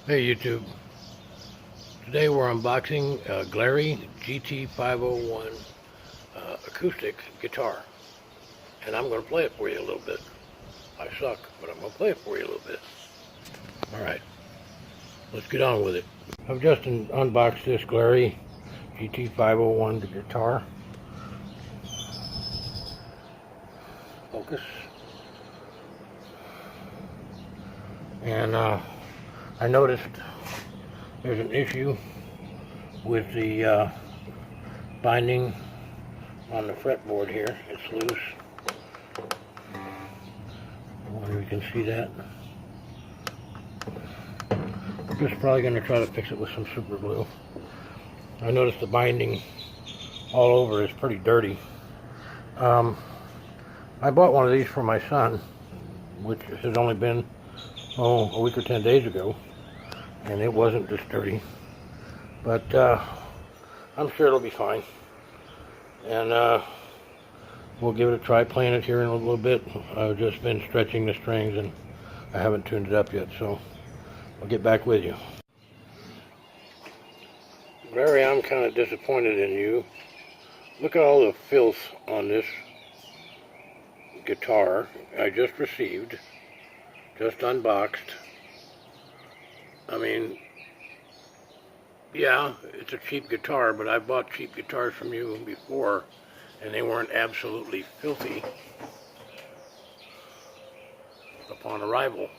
Hey YouTube, today we're unboxing a Glarry GT501 acoustic guitar, and I'm going to play it for you a little bit. I suck, but I'm going to play it for you a little bit. Alright, let's get on with it. I've just unboxed this Glarry GT501 guitar. Focus. And I noticed there's an issue with the binding on the fretboard here. It's loose. I wonder if you can see that. I'm just probably going to try to fix it with some super glue. I noticed the binding all over is pretty dirty. I bought one of these for my son, which has only been a week or 10 days ago, and it wasn't this dirty, but I'm sure it'll be fine, and we'll give it a try playing it here in a little bit. I've just been stretching the strings and I haven't tuned it up yet, so I'll get back with you. Glarry, I'm kind of disappointed in you. Look at all the filth on this guitar I just received, just unboxed. I mean, yeah, it's a cheap guitar, but I bought cheap guitars from you before, and they weren't absolutely filthy upon arrival.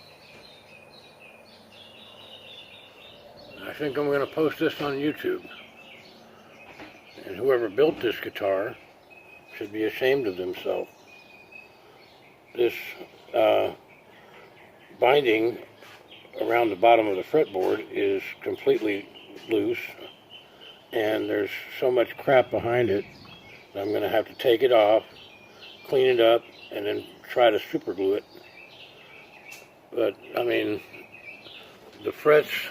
I think I'm going to post this on YouTube, and whoever built this guitar should be ashamed of themselves. This binding around the bottom of the fretboard is completely loose, and there's so much crap behind it that I'm going to have to take it off, clean it up, and then try to super glue it. But I mean, the frets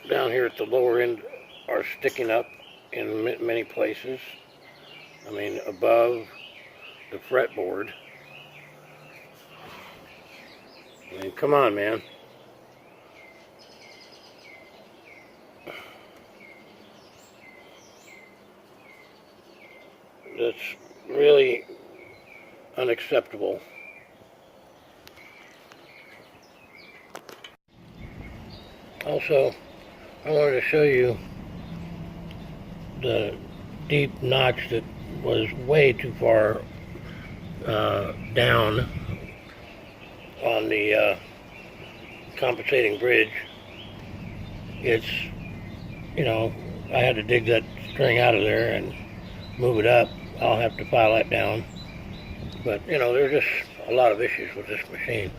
down here at the lower end are sticking up in many places. I mean, above the fretboard. I mean, come on, man. That's really unacceptable. Also, I wanted to show you the deep notch that was way too far down on the compensating bridge. It's, you know, I had to dig that string out of there and move it up. I'll have to file that down. But, you know, there's just a lot of issues with this machine.